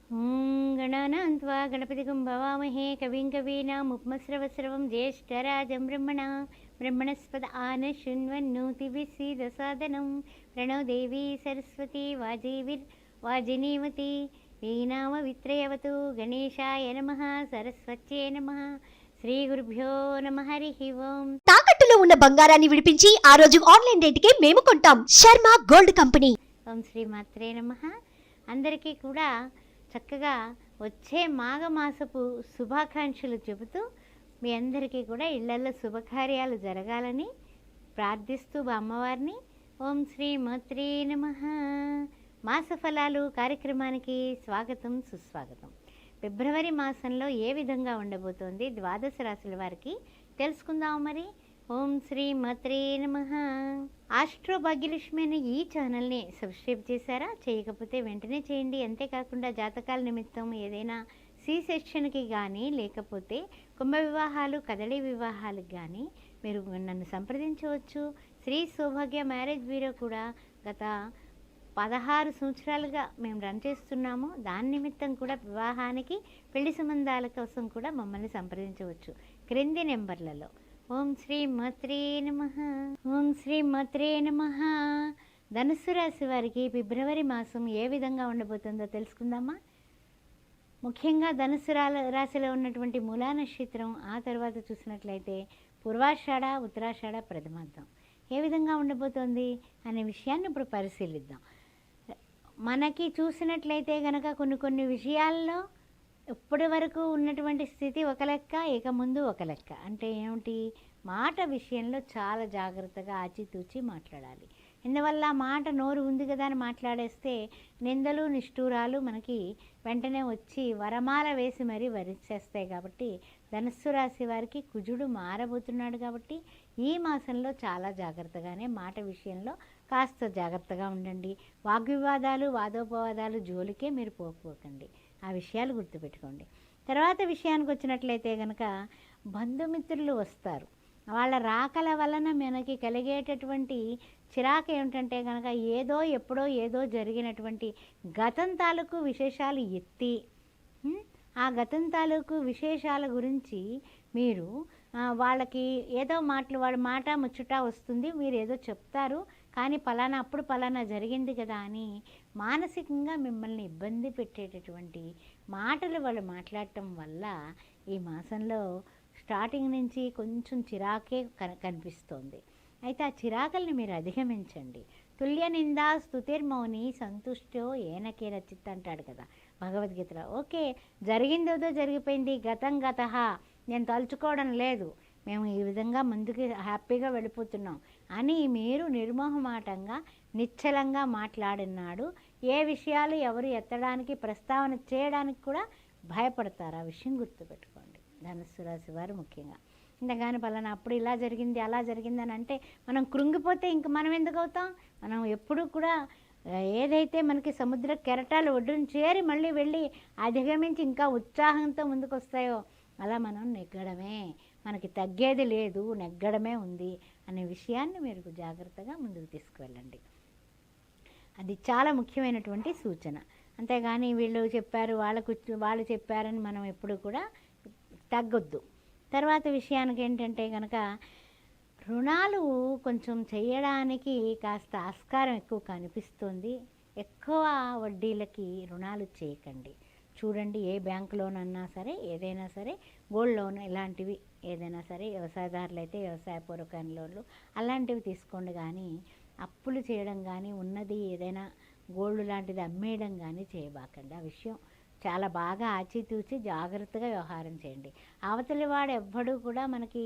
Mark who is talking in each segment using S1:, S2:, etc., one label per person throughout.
S1: ॐ गणानां त्वा गणपतिगं भवामहे कविं कवीनामुपमस्रवस्रवं ज्येष्ठराजं ब्रह्मणस्पद आनशृण्वन्नोतिभिस्सीदसादनं प्रणो देवी सरस्वती वाजिनीवती वीणामवित्रयवतु गणेशाय नमः सरस्वत्यै नमः శ్రీగురుభ్యో నమ హరి ఓం.
S2: తాకట్టులో ఉన్న బంగారాన్ని విడిపించి ఆ రోజు ఆన్లైన్ రేటుకే మేము కొంటాం. Sharma gold company.
S1: ఓం శ్రీ మాత్రే నమః. అందరికీ కూడా చక్కగా వచ్చే మాఘమాసపు శుభాకాంక్షలు చెబుతూ మీ అందరికీ కూడా ఇళ్లలో శుభకార్యాలు జరగాలని ప్రార్థిస్తూ అమ్మవారిని ఓం శ్రీ మాత్రే నమః. మాస ఫలాలు కార్యక్రమానికి స్వాగతం సుస్వాగతం. ఫిబ్రవరి మాసంలో ఏ విధంగా ఉండబోతోంది ద్వాదశ రాశుల వారికి తెలుసుకుందాం. మరి ఓం శ్రీ మాత్రే నమః. ఆస్ట్రో భాగ్యలక్ష్మి అనే ఈ ఛానల్ని సబ్స్క్రైబ్ చేశారా? చేయకపోతే వెంటనే చేయండి. అంతేకాకుండా జాతకాల నిమిత్తం ఏదైనా సి సెక్షన్కి కానీ లేకపోతే కుంభ వివాహాలు కదలి వివాహాలకు కానీ మీరు నన్ను సంప్రదించవచ్చు. శ్రీ సౌభాగ్య మ్యారేజ్ బ్యూరో కూడా గత 16 సంవత్సరాలుగా మేము రన్ చేస్తున్నాము. దాని నిమిత్తం కూడా వివాహానికి పెళ్లి సంబంధాల కోసం కూడా మమ్మల్ని సంప్రదించవచ్చు క్రింది నెంబర్లలో. ఓం శ్రీ మాత్రే నమః. ఓం శ్రీ మాత్రే నమః. ధనుస్సు రాశి వారికి ఫిబ్రవరి మాసం ఏ విధంగా ఉండబోతుందో తెలుసుకుందామా. ముఖ్యంగా ధనుస్సు రాశిలో ఉన్నటువంటి మూలా నక్షత్రం, ఆ తర్వాత చూసినట్లయితే పూర్వాషాఢ ఉత్తరాషాఢ ప్రథమార్థం ఏ విధంగా ఉండబోతోంది అనే విషయాన్ని ఇప్పుడు పరిశీలిద్దాం. మనకి చూసినట్లయితే కనుక కొన్ని విషయాల్లో ఇప్పటి వరకు ఉన్నటువంటి స్థితి ఒక లెక్క, ఇక ముందు ఒక లెక్క. అంటే ఏమిటి? మాట విషయంలో చాలా జాగ్రత్తగా ఆచితూచి మాట్లాడాలి. ఇందువల్ల మాట నోరు ఉంది కదా అని మాట్లాడేస్తే నిందలు నిష్ఠూరాలు మనకి వెంటనే వచ్చి వరమాల వేసి మరీ వరించేస్తాయి. కాబట్టి ధనుస్సు రాశి వారికి కుజుడు మారబోతున్నాడు. కాబట్టి ఈ మాసంలో చాలా జాగ్రత్తగానే మాట విషయంలో కాస్త జాగ్రత్తగా ఉండండి. వాగ్వివాదాలు వాదోపవాదాలు జోలికే మీరు పోకండి. ఆ విషయాలు గుర్తుపెట్టుకోండి. తర్వాత విషయానికి వచ్చినట్లయితే కనుక బంధుమిత్రులు వస్తారు. వాళ్ళ రాకల వలన మనకి కలిగేటటువంటి చిరాకు ఏమిటంటే కనుక ఏదో ఎప్పుడో ఏదో జరిగినటువంటి గతం తాలూకు విశేషాలు ఎత్తి ఆ గతం తాలూకు విశేషాల గురించి మీరు వాళ్ళకి ఏదో వాడి మాట ముచ్చట వస్తుంది, మీరు ఏదో చెప్తారు, కానీ అప్పుడు పలానా జరిగింది కదా అని మానసికంగా మిమ్మల్ని ఇబ్బంది పెట్టేటటువంటి మాటలు వాళ్ళు మాట్లాడటం వల్ల ఈ మాసంలో స్టార్టింగ్ నుంచి కొంచెం చిరాకే కనిపిస్తోంది. అయితే ఆ చిరాకుల్ని మీరు అధిగమించండి. తుల్య నిందా స్తుతిర్మౌని సంతుష్టో ఏనకేన చిత్ అంటాడు కదా భగవద్గీతలో. ఓకే, జరిగిందేదో జరిగిపోయింది, గతం గతః, నేను తలుచుకోవడం లేదు, మేము ఈ విధంగా ముందుకు హ్యాపీగా వెళ్ళిపోతున్నాం అని మీరు నిర్మోహమాటంగా నిశ్చలంగా మాట్లాడినాడు. ఏ విషయాలు ఎవరు ఎత్తడానికి ప్రస్తావన చేయడానికి కూడా భయపడతారు. ఆ విషయం గుర్తుపెట్టుకోండి ధనుస్సు రాశి వారు ముఖ్యంగా. ఇంతగాని పలానా అప్పుడు ఇలా జరిగింది అలా జరిగిందని అంటే మనం కృంగిపోతే ఇంక మనం ఎందుకు అవుతాం? మనం ఎప్పుడూ కూడా ఏదైతే మనకి సముద్ర కెరటాలు ఒడ్డును చేరి మళ్ళీ వెళ్ళి అధిగమించి ఇంకా ఉత్సాహంతో ముందుకు వస్తాయో అలా మనం నెగ్గడమే, మనకి తగ్గేది లేదు, నెగ్గడమే ఉంది అనే విషయాన్ని మీరు జాగ్రత్తగా ముందుకు తీసుకువెళ్ళండి. అది చాలా ముఖ్యమైనటువంటి సూచన. అంతేగాని వీళ్ళు చెప్పారు వాళ్ళు చెప్పారని మనం ఎప్పుడు కూడా తగ్గొద్దు. తర్వాత విషయానికి ఏంటంటే కనుక రుణాలు కొంచెం చేయడానికి కాస్త ఆస్కారం ఎక్కువ కనిపిస్తుంది. ఎక్కువ వడ్డీలకి రుణాలు చేయకండి. చూడండి, ఏ బ్యాంక్ లోన్ అన్నా సరే, ఏదైనా సరే, గోల్డ్ లోన్ ఇలాంటివి ఏదైనా సరే, వ్యవసాయదారులు అయితే వ్యవసాయపూర్వక లోన్లు అలాంటివి తీసుకోండి. కానీ అప్పులు చేయడం కానీ ఉన్నది ఏదైనా గోల్డ్ లాంటిది అమ్మేయడం కానీ చేయబాకండి. ఆ విషయం చాలా బాగా ఆచితూచి జాగ్రత్తగా వ్యవహారం చేయండి. అవతలి వాడు ఎవ్వడూ కూడా మనకి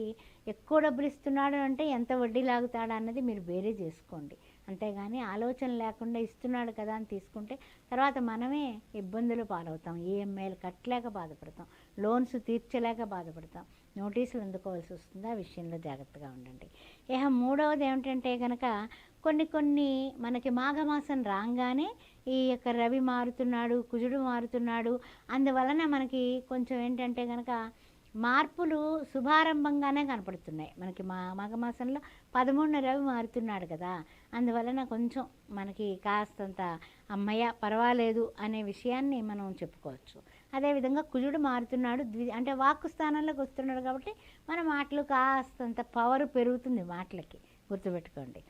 S1: ఎక్కువ డబ్బులు ఇస్తున్నాడు అంటే ఎంత వడ్డీ లాగుతాడు అన్నది మీరు వేరే చేసుకోండి. అంతేగాని ఆలోచన లేకుండా ఇస్తున్నాడు కదా అని తీసుకుంటే తర్వాత మనమే ఇబ్బందులు పాలవుతాం. ఈఎంఐలు కట్టలేక బాధపడతాం, లోన్స్ తీర్చలేక బాధపడతాం, నోటీసులు అందుకోవాల్సి వస్తుంది. ఆ విషయంలో జాగ్రత్తగా ఉండండి. మూడవది ఏమిటంటే కనుక కొన్ని మనకి మాఘమాసం రాగానే ఈ యొక్క రవి మారుతున్నాడు, కుజుడు మారుతున్నాడు. అందువలన మనకి కొంచెం ఏంటంటే కనుక మార్పులు శుభారంభంగానే కనపడుతున్నాయి మనకి. మాఘమాసంలో 13వ రవి మారుతున్నాడు కదా, అందువలన కొంచెం మనకి కాస్తంత అమ్మయ్య పర్వాలేదు అనే విషయాన్ని మనం చెప్పుకోవచ్చు. అదేవిధంగా కుజుడు మారుతున్నాడు, అంటే వాక్కు స్థానంలోకి వస్తున్నాడు కాబట్టి మన మాటలు కాస్తంత పవర్ పెరుగుతుంది మాటలకి. గుర్తుపెట్టుకోండి,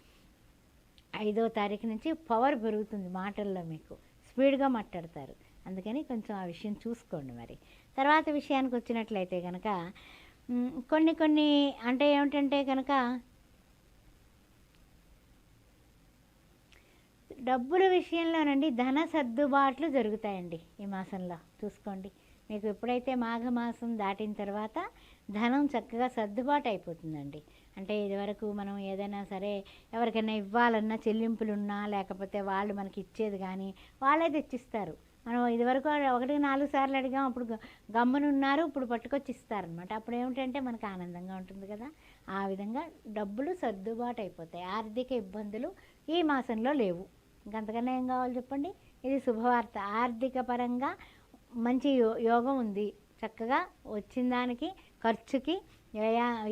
S1: 5వ తారీఖు నుంచి పవర్ పెరుగుతుంది మాటల్లో, మీకు స్పీడ్గా మాట్లాడతారు. అందుకని కొంచెం ఆ విషయం చూసుకోండి. మరి తర్వాత విషయానికి వచ్చినట్లయితే కనుక కొన్ని అంటే ఏమిటంటే కనుక డబ్బుల విషయంలోనండి ధన సర్దుబాట్లు జరుగుతాయండి ఈ మాసంలో. చూసుకోండి, మీకు ఎప్పుడైతే మాఘమాసం దాటిన తర్వాత ధనం చక్కగా సర్దుబాటు అయిపోతుందండి. అంటే ఇదివరకు మనం ఏదైనా సరే ఎవరికైనా ఇవ్వాలన్నా చెల్లింపులున్నా, లేకపోతే వాళ్ళు మనకి ఇచ్చేది కానీ వాళ్ళే తెచ్చిస్తారు. మనం ఇదివరకు 1-4 సార్లు అడిగాం, అప్పుడు గమ్మునున్నారు, ఇప్పుడు పట్టుకొచ్చి ఇస్తారనమాట. అప్పుడు ఏమిటంటే మనకు ఆనందంగా ఉంటుంది కదా. ఆ విధంగా డబ్బులు సర్దుబాటు అయిపోతాయి. ఆర్థిక ఇబ్బందులు ఈ మాసంలో లేవు. ఇంకంతకన్నా ఏం కావాలి చెప్పండి. ఇది శుభవార్త. ఆర్థిక పరంగా మంచి యోగం ఉంది. చక్కగా వచ్చిన దానికి, ఖర్చుకి,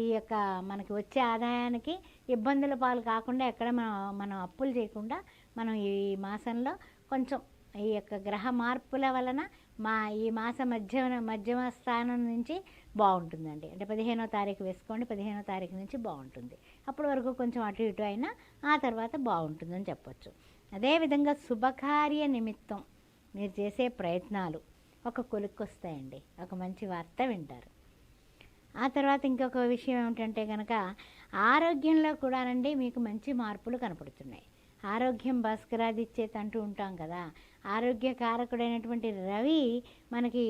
S1: ఈ యొక్క మనకి వచ్చే ఆదాయానికి ఇబ్బందుల పాలు కాకుండా, ఎక్కడ మనం అప్పులు చేయకుండా మనం ఈ మాసంలో కొంచెం ఈ యొక్క గ్రహ మార్పుల వలన ఈ మాస మధ్యమ స్థానం నుంచి బాగుంటుందండి. అంటే 15వ తారీఖు వేసుకోండి, 15వ తారీఖు నుంచి బాగుంటుంది. అప్పటి వరకు కొంచెం అటు ఇటు అయినా ఆ తర్వాత బాగుంటుందని చెప్పొచ్చు. అదేవిధంగా శుభకార్య నిమిత్తం మీరు చేసే ప్రయత్నాలు ఒక కొలుక్కొస్తాయండి. ఒక మంచి వార్త వింటారు. ఆ తర్వాత ఇంకొక విషయం ఏమిటంటే కనుక ఆరోగ్యంలో కూడానండి మీకు మంచి మార్పులు కనపడుతున్నాయి. ఆరోగ్యం భాస్కరాదిచ్చేత అంటూ ఉంటాం కదా. ఆరోగ్యకారకుడైనటువంటి రవి మనకి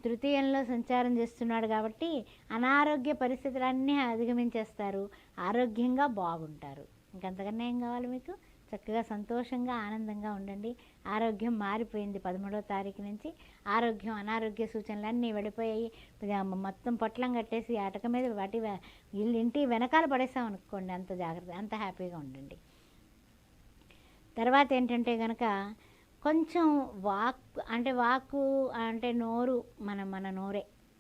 S1: తృతీయంలో సంచారం చేస్తున్నాడు కాబట్టి అనారోగ్య పరిస్థితులన్నీ అధిగమించేస్తారు, ఆరోగ్యంగా బాగుంటారు. ఇంకంతకన్నా ఏం కావాలి మీకు? చక్కగా సంతోషంగా ఆనందంగా ఉండండి. ఆరోగ్యం మారిపోయింది 13వ తారీఖు నుంచి. ఆరోగ్యం అనారోగ్య సూచనలు అన్నీ వెళ్ళిపోయాయి. మొత్తం పొట్లం కట్టేసి ఆటక మీద వాటి ఇంటి వెనకాల పడేసాం అనుకోండి, అంత జాగ్రత్త, అంత హ్యాపీగా ఉండండి. తర్వాత ఏంటంటే కనుక కొంచెం వాక్కు అంటే నోరు,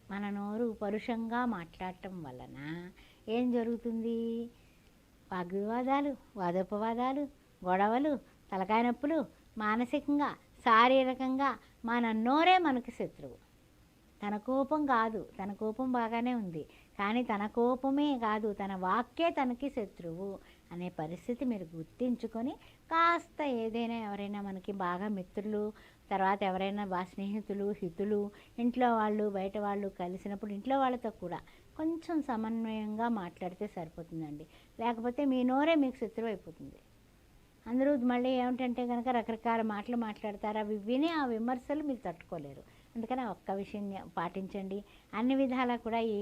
S1: మన నోరు పరుషంగా మాట్లాడటం వలన ఏం జరుగుతుంది? వాగ్వివాదాలు, వాదోపవాదాలు, గొడవలు, తలకాయ నొప్పులు, మానసికంగా, శారీరకంగా మన నోరే మనకి శత్రువు. తన కోపం కాదు, తన కోపం బాగానే ఉంది, కానీ తన కోపమే కాదు, తన వాక్కే తనకి శత్రువు అనే పరిస్థితి మీరు గుర్తించుకొని కాస్త ఏదైనా ఎవరైనా మనకి బాగా మిత్రులు, తర్వాత ఎవరైనా స్నేహితులు, హితులు, ఇంట్లో వాళ్ళు, బయట వాళ్ళు కలిసినప్పుడు ఇంట్లో వాళ్ళతో కూడా కొంచెం సమన్వయంగా మాట్లాడితే సరిపోతుందండి. లేకపోతే మీ నోరే మీకు శత్రువు అయిపోతుంది. అందరూ మళ్ళీ ఏమిటంటే కనుక రకరకాల మాటలు మాట్లాడతారు, అవి విని ఆ విమర్శలు మీరు తట్టుకోలేరు. అందుకని ఒక్క విషయం పాటించండి. అన్ని విధాలా కూడా ఈ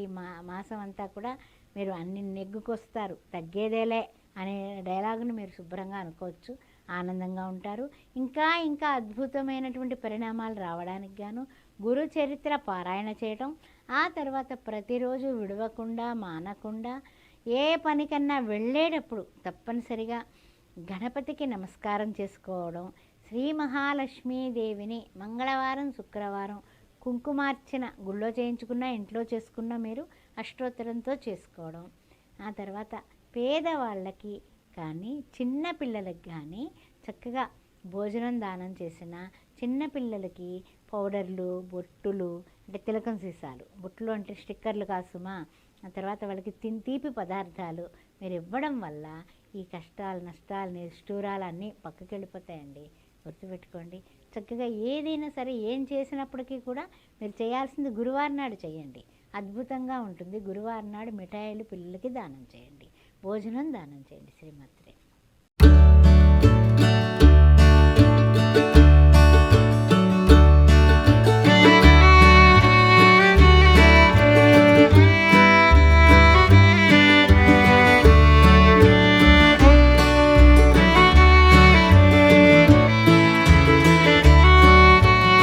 S1: మాసం అంతా కూడా మీరు అన్ని నెగ్గుకొస్తారు, తగ్గేదేలే అనే డైలాగును మీరు శుభ్రంగా అనుకోవచ్చు. ఆనందంగా ఉంటారు. ఇంకా ఇంకా అద్భుతమైనటువంటి పరిణామాలు రావడానికి గాను గురు చరిత్ర పారాయణ చేయటం, ఆ తర్వాత ప్రతిరోజు విడవకుండా మానకుండా ఏ పనికన్నా వెళ్ళేటప్పుడు తప్పనిసరిగా గణపతికి నమస్కారం చేసుకోవడం, శ్రీ మహాలక్ష్మీదేవిని మంగళవారం, శుక్రవారం కుంకుమార్చన గుళ్ళో చేయించుకున్నా, ఇంట్లో చేసుకున్నా మీరు అష్టోత్తరంతో చేసుకోవడం. ఆ తర్వాత పేదవాళ్ళకి కానీ చిన్నపిల్లలకి కానీ చక్కగా భోజనం దానం చేసిన చిన్నపిల్లలకి పౌడర్లు, బొట్టులు, అంటే తిలకం సీసాలు, బొట్లు అంటే స్టిక్కర్లు కాసుమా, ఆ తర్వాత వాళ్ళకి తీపి పదార్థాలు మీరు ఇవ్వడం వల్ల ఈ కష్టాలు, నష్టాలు, నిష్ఠూరాలు అన్నీ పక్కకి వెళ్ళిపోతాయండి. గుర్తుపెట్టుకోండి. చక్కగా ఏదైనా సరే ఏం చేసినప్పటికీ కూడా మీరు చేయాల్సింది గురువారం నాడు చేయండి, అద్భుతంగా ఉంటుంది. గురువారం నాడు మిఠాయిలు పిల్లలకి దానం చేయండి, భోజనం దానం చేయండి. శ్రీమాత్రి.